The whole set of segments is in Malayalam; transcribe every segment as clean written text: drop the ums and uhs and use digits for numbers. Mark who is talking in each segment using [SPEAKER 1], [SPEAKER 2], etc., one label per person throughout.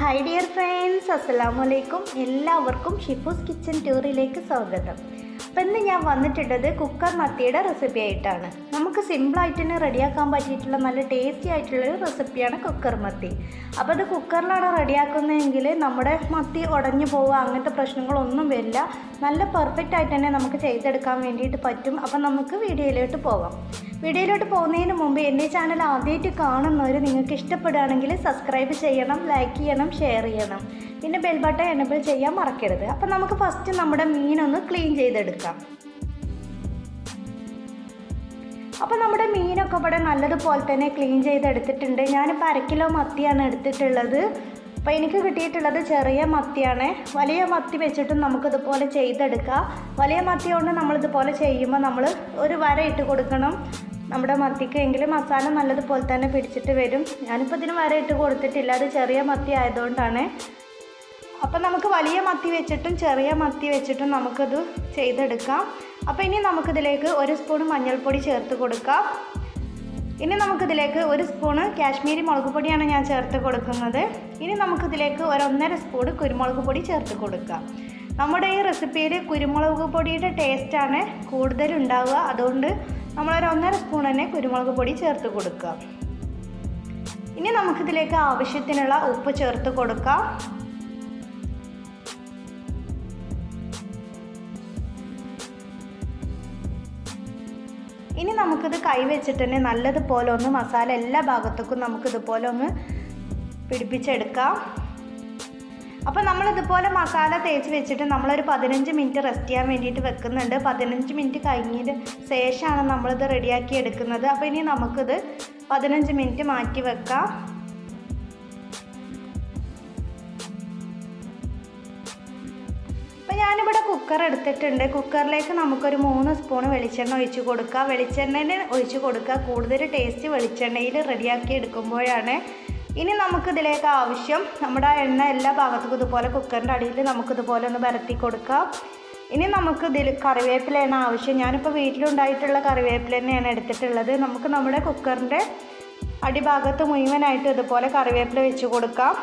[SPEAKER 1] ഹായ് ഡിയർ ഫ്രണ്ട്സ്, അസ്സലാമു അലൈക്കും. എല്ലാവർക്കും ഷിഫൂസ് കിച്ചൻ ടൂറിലേക്ക് സ്വാഗതം. അപ്പം ഇന്ന് ഞാൻ വന്നിട്ടുള്ളത് കുക്കർ മത്തിയുടെ റെസിപ്പി ആയിട്ടാണ്. നമുക്ക് സിമ്പിളായിട്ട് തന്നെ റെഡിയാക്കാൻ പറ്റിയിട്ടുള്ള നല്ല ടേസ്റ്റി ആയിട്ടുള്ളൊരു റെസിപ്പിയാണ് കുക്കർ മത്തി. അപ്പോൾ അത് കുക്കറിലാണ് റെഡിയാക്കുന്നതെങ്കിൽ നമ്മുടെ മത്തി ഉടഞ്ഞു പോവുക അങ്ങനത്തെ പ്രശ്നങ്ങളൊന്നും വരില്ല. നല്ല പെർഫെക്റ്റ് ആയിട്ട് തന്നെ നമുക്ക് ചെയ്തെടുക്കാൻ വേണ്ടിയിട്ട് പറ്റും. അപ്പം നമുക്ക് വീഡിയോയിലോട്ട് പോകാം. വീഡിയോയിലോട്ട് പോകുന്നതിന് മുമ്പ് എൻ്റെ ചാനൽ ആദ്യമായിട്ട് കാണുന്നവർ നിങ്ങൾക്ക് ഇഷ്ടപ്പെടുകയാണെങ്കിൽ സബ്സ്ക്രൈബ് ചെയ്യണം, ലൈക്ക് ചെയ്യണം, ഷെയർ ചെയ്യണം, പിന്നെ ബെൽ ബട്ടൺ എനേബിൾ ചെയ്യാൻ മറക്കരുത്. അപ്പം നമുക്ക് ഫസ്റ്റ് നമ്മുടെ മീനൊന്ന് ക്ലീൻ ചെയ്തെടുക്കാം. അപ്പോൾ നമ്മുടെ മീനൊക്കെ ഇവിടെ നല്ലതുപോലെ തന്നെ ക്ലീൻ ചെയ്തെടുത്തിട്ടുണ്ട്. ഞാനിപ്പോൾ 1 കിലോ മത്തിയാണ് എടുത്തിട്ടുള്ളത്. അപ്പോൾ എനിക്ക് കിട്ടിയിട്ടുള്ളത് ചെറിയ മത്തിയാണ്. വലിയ മത്തി വെച്ചിട്ടും നമുക്കിതുപോലെ ചെയ്തെടുക്കാം. വലിയ മത്തി കൊണ്ട് നമ്മളിതുപോലെ ചെയ്യുമ്പോൾ നമ്മൾ ഒരു വര ഇട്ട് കൊടുക്കണം നമ്മുടെ മത്തിക്ക്, എങ്കിലും മസാല നല്ലതുപോലെ തന്നെ പിടിച്ചിട്ട് വരും. ഞാനിപ്പോൾ ഇതിന് വര ഇട്ട് കൊടുത്തിട്ടില്ല, അത് ചെറിയ മത്തി ആയതുകൊണ്ടാണ്. അപ്പം നമുക്ക് വലിയ മത്തി വെച്ചിട്ടും ചെറിയ മത്തി വെച്ചിട്ടും നമുക്കത് ചെയ്തെടുക്കാം. അപ്പോൾ ഇനി നമുക്കിതിലേക്ക് 1 സ്പൂൺ മഞ്ഞൾപ്പൊടി ചേർത്ത് കൊടുക്കാം. ഇനി നമുക്കിതിലേക്ക് 1 സ്പൂണ് കാശ്മീരി മുളക് പൊടിയാണ് ഞാൻ ചേർത്ത് കൊടുക്കുന്നത്. ഇനി നമുക്കിതിലേക്ക് 1.5 സ്പൂൺ കുരുമുളക് പൊടി ചേർത്ത് കൊടുക്കാം. നമ്മുടെ ഈ റെസിപ്പിയിൽ കുരുമുളക് പൊടിയുടെ ടേസ്റ്റാണ് കൂടുതലുണ്ടാവുക, അതുകൊണ്ട് നമ്മളൊരു 1.5 സ്പൂൺ തന്നെ കുരുമുളക് പൊടി ചേർത്ത് കൊടുക്കുക. ഇനി നമുക്കിതിലേക്ക് ആവശ്യത്തിനുള്ള ഉപ്പ് ചേർത്ത് കൊടുക്കാം. ഇനി നമുക്കിത് കൈ വെച്ചിട്ട് തന്നെ നല്ലതുപോലെ ഒന്ന് മസാല എല്ലാ ഭാഗത്തേക്കും നമുക്കിതുപോലെ ഒന്ന് പിടിപ്പിച്ചെടുക്കാം. അപ്പോൾ നമ്മളിതുപോലെ മസാല തേച്ച് വെച്ചിട്ട് നമ്മളൊരു 15 മിനിറ്റ് റെസ്റ്റ് ചെയ്യാൻ വേണ്ടിയിട്ട് വെക്കുന്നുണ്ട്. 15 മിനിറ്റ് കഴിഞ്ഞതിന് ശേഷമാണ് നമ്മളിത് റെഡിയാക്കി എടുക്കുന്നത്. അപ്പോൾ ഇനി നമുക്കിത് 15 മിനിറ്റ് മാറ്റി വെക്കാം. അപ്പോൾ ഞാനിവിടെ കുക്കർ എടുത്തിട്ടുണ്ട്. കുക്കറിലേക്ക് നമുക്കൊരു 3 സ്പൂൺ വെളിച്ചെണ്ണ ഒഴിച്ച് കൊടുക്കുക. വെളിച്ചെണ്ണയിൽ ഒഴിച്ച് കൊടുക്കുക. കൂടുതൽ ടേസ്റ്റ് വെളിച്ചെണ്ണയിൽ റെഡിയാക്കി എടുക്കുമ്പോഴാണ്. ഇനി നമുക്കിതിലേക്ക് ആവശ്യം നമ്മുടെ എണ്ണ എല്ലാ ഭാഗത്തേക്കും ഇതുപോലെ കുക്കറിൻ്റെ അടിയിൽ നമുക്കിതുപോലെ ഒന്ന് പരത്തി കൊടുക്കാം. ഇനി നമുക്കിതിൽ കറിവേപ്പിലയാണ് ആവശ്യം. ഞാനിപ്പോൾ വീട്ടിലുണ്ടായിട്ടുള്ള കറിവേപ്പില തന്നെയാണ് എടുത്തിട്ടുള്ളത്. നമുക്ക് നമ്മുടെ കുക്കറിൻ്റെ അടിഭാഗത്ത് മുഴുവനായിട്ട് ഇതുപോലെ കറിവേപ്പില വെച്ച് കൊടുക്കാം.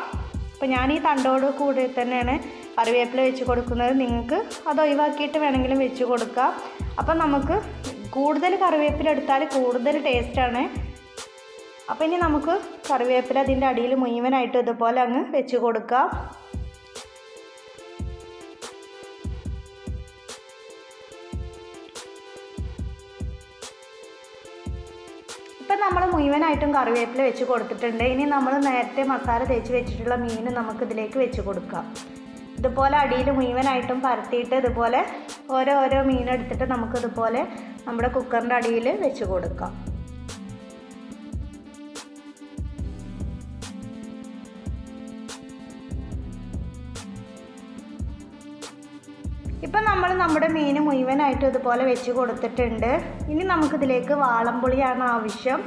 [SPEAKER 1] അപ്പോൾ ഞാൻ ഈ തണ്ടോട് കൂടി തന്നെയാണ് കറിവേപ്പില വെച്ച് കൊടുക്കുന്നത്. നിങ്ങൾക്ക് അത് ഒഴിവാക്കിയിട്ട് വേണമെങ്കിലും വെച്ച് കൊടുക്കാം. അപ്പം നമുക്ക് കൂടുതൽ കറിവേപ്പില എടുത്താൽ കൂടുതൽ ടേസ്റ്റാണ്. അപ്പോൾ ഇനി നമുക്ക് കറിവേപ്പില അതിൻ്റെ അടിയിൽ മുഴുവനായിട്ട് ഇതുപോലെ അങ്ങ് വെച്ച് കൊടുക്കാം. ഇപ്പം നമ്മൾ മുഴുവനായിട്ടും കറിവേപ്പില വെച്ച് കൊടുത്തിട്ടുണ്ട്. ഇനി നമ്മൾ നേരത്തെ മസാല തേച്ച് വെച്ചിട്ടുള്ള മീൻ നമുക്കിതിലേക്ക് വെച്ച് കൊടുക്കാം. ഇതുപോലെ അടിയിൽ മുഴുവനായിട്ടും പരത്തിയിട്ട് ഇതുപോലെ ഓരോ മീനെടുത്തിട്ട് നമുക്കിതുപോലെ നമ്മുടെ കുക്കറിൻ്റെ അടിയിൽ വെച്ച് കൊടുക്കാം. ഇപ്പം നമ്മൾ നമ്മുടെ മീൻ മുഴുവനായിട്ട് ഇതുപോലെ വെച്ച് കൊടുത്തിട്ടുണ്ട്. ഇനി നമുക്കിതിലേക്ക് വാളംപുളിയാണ് ആവശ്യം.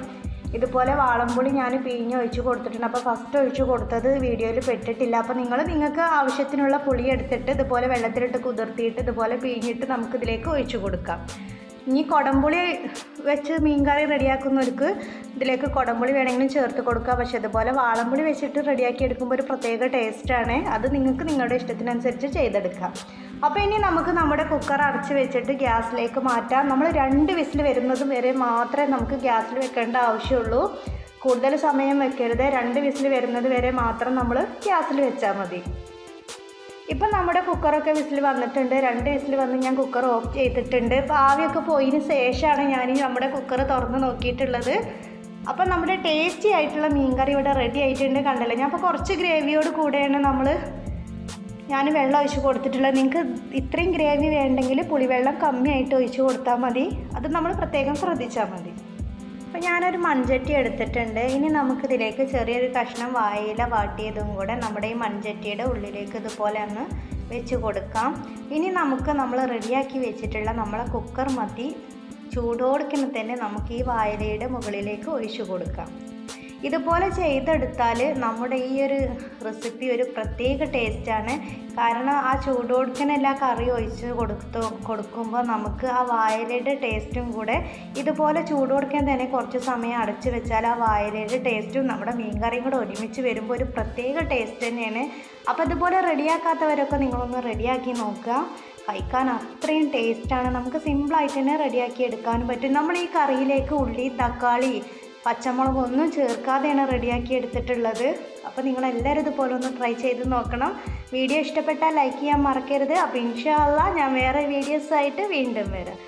[SPEAKER 1] ഇതുപോലെ വാളംപുളി ഞാൻ പിഴിഞ്ഞ് ഒഴിച്ച് കൊടുത്തിട്ടുണ്ട്. അപ്പോൾ ഫസ്റ്റ് ഒഴിച്ച് കൊടുത്തത് വീഡിയോയിൽ പെട്ടിട്ടില്ല. അപ്പോൾ നിങ്ങൾക്ക് ആവശ്യത്തിനുള്ള പുളി എടുത്തിട്ട് ഇതുപോലെ വെള്ളത്തിലിട്ട് കുതിർത്തിയിട്ട് ഇതുപോലെ പിഴിഞ്ഞിട്ട് നമുക്കിതിലേക്ക് ഒഴിച്ച് കൊടുക്കാം. ഇനി കുടംപുളി വെച്ച് മീൻ കറി റെഡിയാക്കുന്നവർക്ക് ഇതിലേക്ക് കുടംപുളി വേണമെങ്കിലും ചേർത്ത് കൊടുക്കുക. പക്ഷേ ഇതുപോലെ വാളംപുളി വെച്ചിട്ട് റെഡിയാക്കി എടുക്കുമ്പോൾ ഒരു പ്രത്യേക ടേസ്റ്റാണ്. അത് നിങ്ങൾക്ക് നിങ്ങളുടെ ഇഷ്ടത്തിനനുസരിച്ച് ചെയ്തെടുക്കാം. അപ്പോൾ ഇനി നമുക്ക് നമ്മുടെ കുക്കർ അടച്ച് വെച്ചിട്ട് ഗ്യാസിലേക്ക് മാറ്റാം. നമ്മൾ 2 വിസിൽ വരുന്നത് വരെ മാത്രമേ നമുക്ക് ഗ്യാസിൽ വെക്കേണ്ട ആവശ്യമുള്ളൂ. കൂടുതൽ സമയം വെക്കരുത്. 2 വിസിൽ വരുന്നത് വരെ മാത്രം നമ്മൾ ഗ്യാസിൽ വെച്ചാൽ മതി. ഇപ്പം നമ്മുടെ കുക്കറൊക്കെ വിസിൽ വന്നിട്ടുണ്ട്. 2 വിസിൽ വന്ന് ഞാൻ കുക്കർ ഓഫ് ചെയ്തിട്ടുണ്ട്. ഇപ്പോൾ ആവിയൊക്കെ പോയതിന് ശേഷമാണ് ഞാൻ നമ്മുടെ കുക്കർ തുറന്ന് നോക്കിയിട്ടുള്ളത്. അപ്പം നമ്മുടെ ടേസ്റ്റി ആയിട്ടുള്ള മീൻ കറി ഇവിടെ റെഡി ആയിട്ടുണ്ട്. കണ്ടല്ലോ, ഞാൻ അപ്പോൾ കുറച്ച് ഗ്രേവിയോട് കൂടെയാണ് ഞാൻ വെള്ളം ഒഴിച്ച് കൊടുത്തിട്ടുള്ളത്. നിങ്ങൾക്ക് ഇത്രയും ഗ്രേവി വേണ്ടെങ്കിൽ പുളിവെള്ളം കമ്മിയായിട്ട് ഒഴിച്ച് കൊടുത്താൽ മതി. അത് നമ്മൾ പ്രത്യേകം ശ്രദ്ധിച്ചാൽ മതി. അപ്പോൾ ഞാനൊരു മൺചട്ടി എടുത്തിട്ടുണ്ട്. ഇനി നമുക്കിതിലേക്ക് ചെറിയൊരു കഷ്ണം വാഴയില വാട്ടിയതും കൂടെ നമ്മുടെ ഈ മൺചട്ടിയുടെ ഉള്ളിലേക്ക് ഇതുപോലെ ഒന്ന് വെച്ച് കൊടുക്കാം. ഇനി നമ്മൾ റെഡിയാക്കി വെച്ചിട്ടുള്ള നമ്മളെ കുക്കർ മത്തി ചൂടോടുക്കുന്ന തന്നെ നമുക്ക് ഈ വാഴയിലയുടെ മുകളിലേക്ക് ഒഴിച്ചു കൊടുക്കാം. ഇതുപോലെ ചെയ്തെടുത്താൽ നമ്മുടെ ഈ ഒരു റെസിപ്പി ഒരു പ്രത്യേക ടേസ്റ്റാണ്. കാരണം ആ ചൂടോടുക്കനെല്ലാം കറി ഒഴിച്ച് കൊടുക്കുമ്പോൾ നമുക്ക് ആ വാഴയിലയുടെ ടേസ്റ്റും കൂടെ ഇതുപോലെ ചൂടോടുക്കൻ തന്നെ കുറച്ച് സമയം അടച്ച് വെച്ചാൽ ആ വാഴയിലയുടെ ടേസ്റ്റും നമ്മുടെ മീൻ കറിയും കൂടെ ഒരുമിച്ച് വരുമ്പോൾ ഒരു പ്രത്യേക ടേസ്റ്റ് തന്നെയാണ്. അപ്പോൾ ഇതുപോലെ റെഡിയാക്കാത്തവരൊക്കെ നിങ്ങളൊന്ന് റെഡിയാക്കി നോക്കുക. കഴിക്കാൻ അത്രയും ടേസ്റ്റാണ്. നമുക്ക് സിമ്പിളായിട്ട് തന്നെ റെഡിയാക്കി എടുക്കാനും പറ്റും. നമ്മൾ ഈ കറിയിലേക്ക് ഉള്ളി, തക്കാളി, പച്ചമുളക് ഒന്നും ചേർക്കാതെയാണ് റെഡിയാക്കി എടുത്തിട്ടുള്ളത്. അപ്പോൾ നിങ്ങളെല്ലാവരും ഇതുപോലെ ഒന്ന് ട്രൈ ചെയ്ത് നോക്കണം. വീഡിയോ ഇഷ്ടപ്പെട്ടാൽ ലൈക്ക് ചെയ്യാൻ മറക്കരുത്. അപ്പോൾ ഇൻഷാ അല്ലാഹ് ഞാൻ വേറെ വീഡിയോസായിട്ട് വീണ്ടും വരാം.